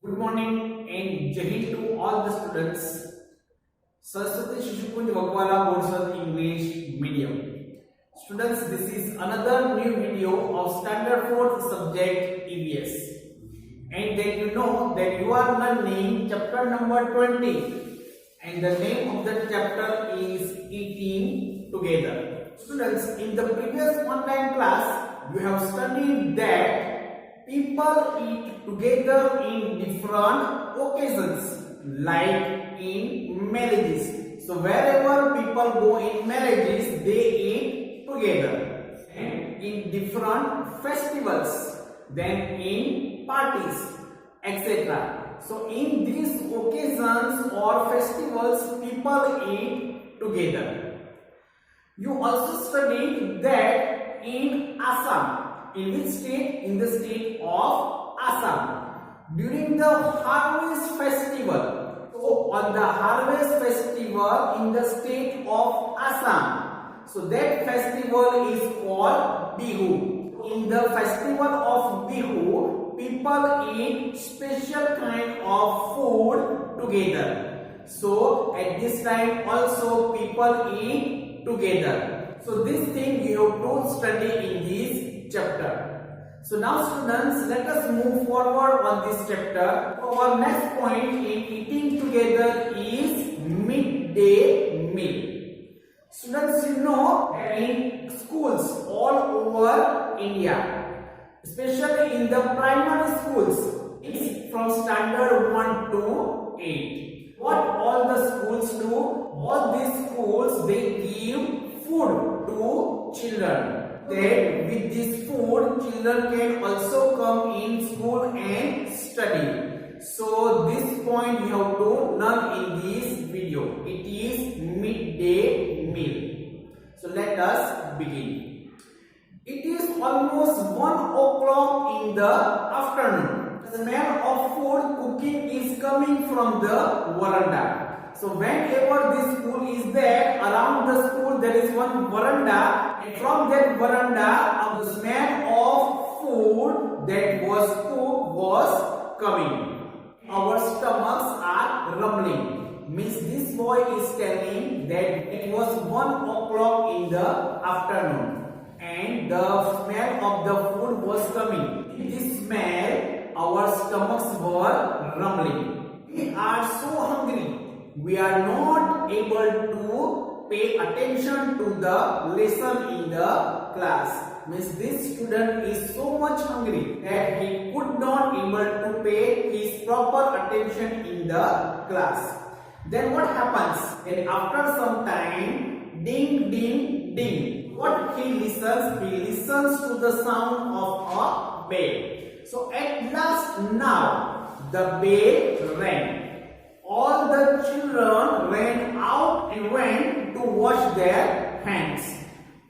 Good morning and Jai Hind to all the students. Saraswati Shishupun Vagwala Borsad English Medium. Students, this is another new video of Standard 4th subject EVS. And then you know that you are learning chapter number 20. And the name of that chapter is Eating Together. Students, in the previous online class, you have studied that people eat together in different occasions, like in marriages. So wherever people go in marriages, they eat together. And in different festivals, then in parties, etc. So in these occasions or festivals, people eat together. You also studied that in Assam. In which state? In the state of Assam. During the harvest festival. So on the harvest festival in the state of Assam. So that festival is called Bihu. In the festival of Bihu, people eat special kind of food together. So at this time also people eat together. So this thing you have to study in this chapter. So now students, let us move forward on this chapter. Our next point in eating together is midday meal. Students, you know in schools all over India, especially in the primary schools, it's from standard 1 to 8. What all the schools do? All these schools, they give food to children. That with this food, children can also come in school and study. So this point you have to learn in this video. It is midday meal. So let us begin. It is almost 1 o'clock in the afternoon. The smell of food cooking is coming from the veranda. So whenever this school is there, around the school there is one veranda, and from that veranda the smell of food that was cooked was coming. Our stomachs are rumbling. Means this boy is telling that it was 1 o'clock in the afternoon and the smell of the food was coming. In this smell, our stomachs were rumbling. We are so hungry. We are not able to pay attention to the lesson in the class. Means this student is so much hungry that he could not able to pay his proper attention in the class. Then what happens? Then after some time, ding ding ding. What he listens? He listens to the sound of a bell. So at last now the bell rang. All the children ran out and went to wash their hands.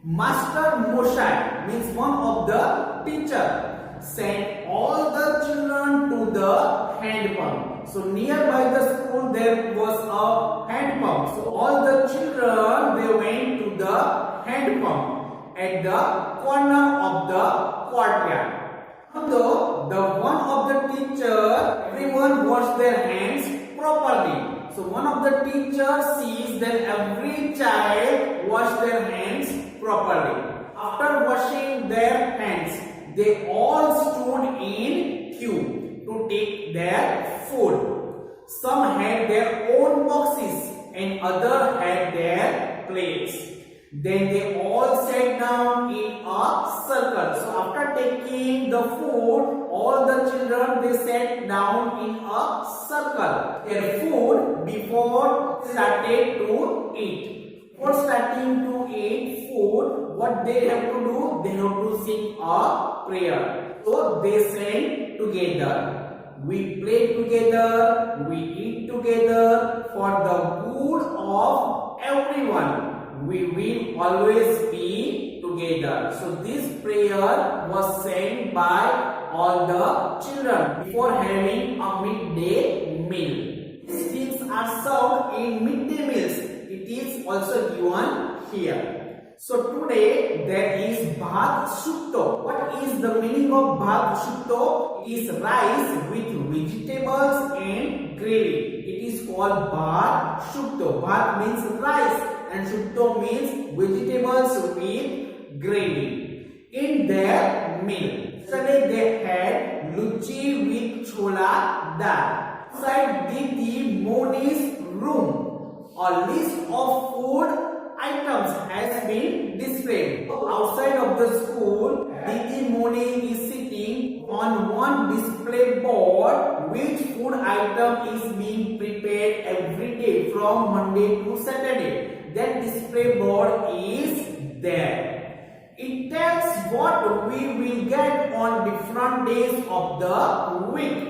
Master Moshe, means one of the teacher, sent all the children to the hand pump. So nearby the school there was a hand pump. So all the children, they went to the hand pump at the corner of the courtyard. Although the one of the teacher, everyone washed their hands properly. So one of the teachers sees that every child wash their hands properly. After washing their hands, they all stood in queue to take their food. Some had their own boxes and others had their plates. Then they all sat down in a circle. So after taking the food, all the children, they sat down in a circle. Their food before started to eat. Before starting to eat food, what they have to do? They have to sing a prayer. So they sang together. We play together, we eat together for the good of everyone. We will always be together. So this prayer was said by all the children before having a midday meal. These things are served in midday meals. It is also given here. So today there is bhat shukto. What is the meaning of bhat shukto? It is rice with vegetables and gravy. It is called bhat shukto. Bhat means rice and shukto means vegetables with gravy. In their meal, yesterday they had luchi with chola dal. Outside Didi Moni's room, a list of food items has been displayed. Outside of the school, Didi Moni is sitting on one display board which food item is being prepared every day from Monday to Saturday. That display board is there. It tells what we will get on different days of the week.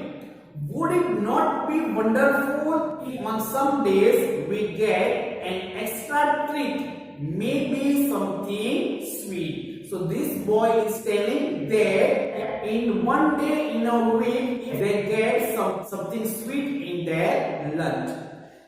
Would it not be wonderful if on some days we get an extra treat, maybe something sweet? So this boy is telling that in one day in a week they get something sweet in their lunch.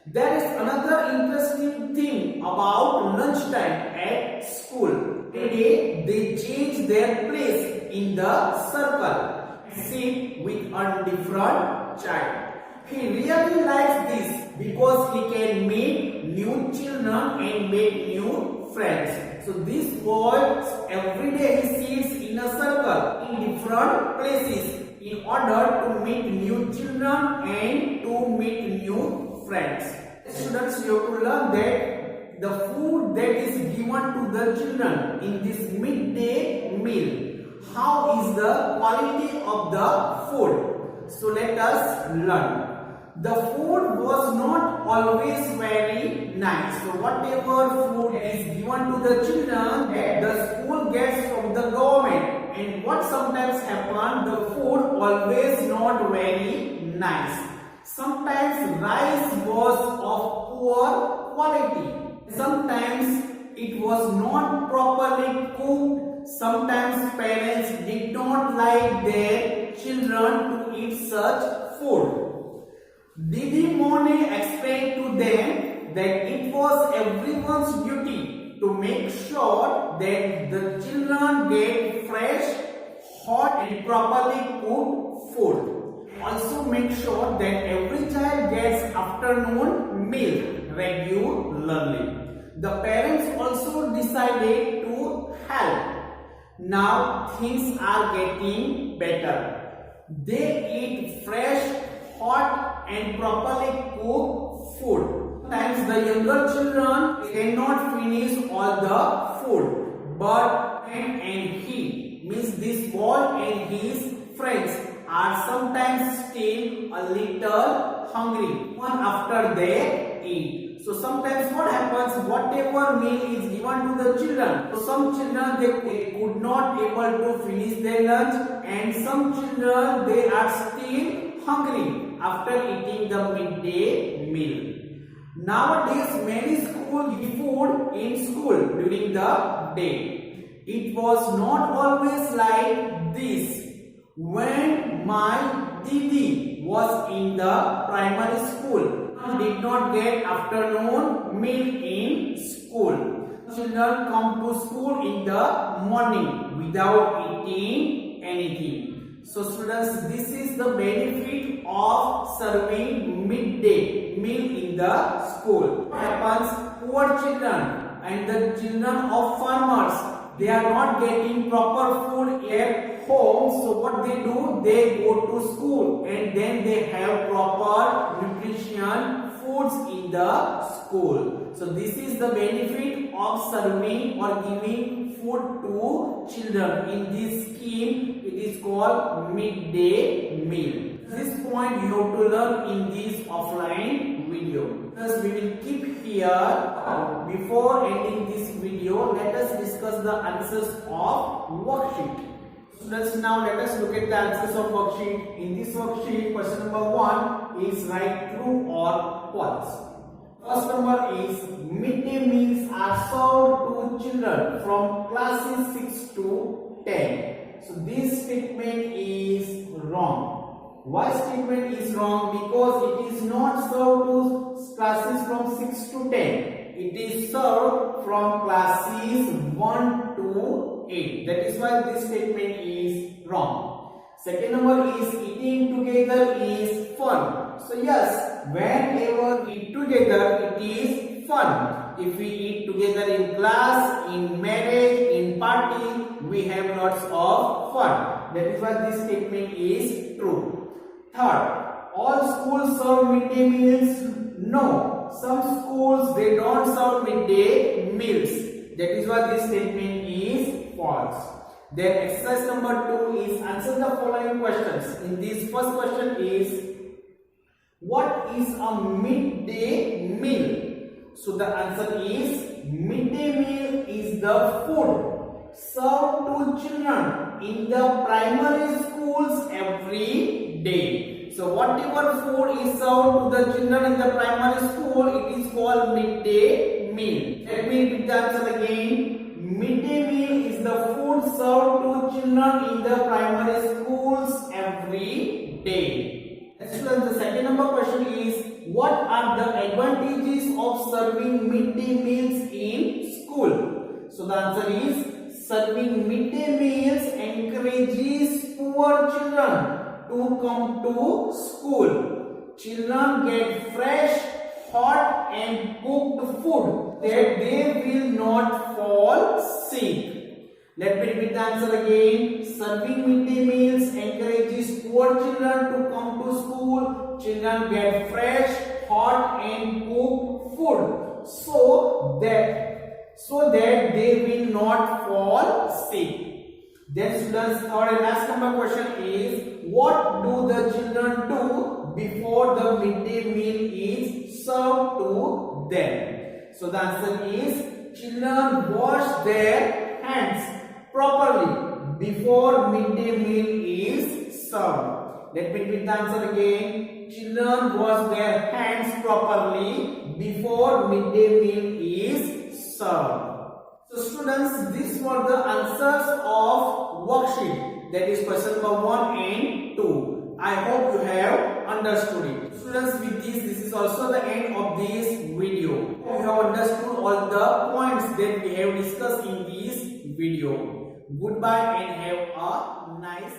There is another interesting thing about lunchtime at school. Today they change their place in the circle. Sit with a different child. He really likes this because he can meet new children and make new friends. So this boy every day he sits in a circle in different places in order to meet new children and to meet new friends. Students, you have to learn that the food that is given to the children in this midday meal, how is the quality of the food? So let us learn. The food was not always very nice. So whatever food is given to the children, the school gets from the government. And what sometimes happens, the food always not very nice. Sometimes rice was of poor quality. Sometimes it was not properly cooked. Sometimes parents did not like their children to eat such food. Didi Moni explained to them that it was everyone's duty to make sure that the children get fresh, hot and properly cooked food. Also make sure that every child gets afternoon meal regularly. The parents also decided to help. Now things are getting better. They eat fresh, hot and properly cooked food. Sometimes the younger children cannot finish all the food, but and he means this boy and his friends are sometimes still a little hungry one after they eat. So sometimes what happens, whatever meal is given to the children, so some children they could not able to finish their lunch and some children they are still hungry after eating the midday meal. Nowadays many schools give food in school during the day. It was not always like this. When my Didi was in the primary school, did not get afternoon meal in school. Children come to school in the morning without eating anything. So students, this is the benefit of serving midday meal in the school. What happens? Poor children and the children of farmers, they are not getting proper food at home. So what they do? They go to school and then they have proper nutrition foods in the school. So this is the benefit of serving or giving food to children. In this scheme, it is called midday meal. This point you have to learn in this offline video. Thus we will keep here. Before ending this video, let us discuss the answers of worksheet. Students, now let us look at the answers of worksheet. In this worksheet, question number 1 is write true or false. First number is midday meals are served to children from classes 6 to 10. So this statement is wrong. Why statement is wrong? Because it is not served to classes from 6 to 10. It is served from classes 1 to 8. That is why this statement is wrong. Second number is eating together is fun. So yes, whenever we eat together, it is fun. If we eat together in class, in marriage, in party, we have lots of fun. That is why this statement is true. Third, all schools serve midday meals? No. Some schools, they don't serve midday meals. That is why this statement is false. Then exercise number 2 is answer the following questions. In this first question is, what is a midday meal? So the answer is, midday meal is the food served to children in the primary schools every day. So whatever food is served to the children in the primary school, it is called midday meal. Let me repeat the answer again. Midday meal is the food served to children in the primary schools every day. Students, the second number question is, what are the advantages of serving midday meals in school? So the answer is, serving midday meals encourages poor children to come to school. Children get fresh, hot and cooked food that they will not fall sick. Let me repeat the answer again. Serving midday meals encourages poor children to come to school. Children get fresh, hot and cooked food so that they will not fall sick. Then students, third and last number question is, what do the children do before the midday meal is served to them? So the answer is, children wash their hands properly before midday meal is served. Let me repeat the answer again. Children wash their hands properly before midday meal is served. So students, these were the answers of worksheet, that is question number 1 and 2. I hope you have understood it. Students, with this is also the end of this video. You have understood all the points that we have discussed in this video. Goodbye and have a nice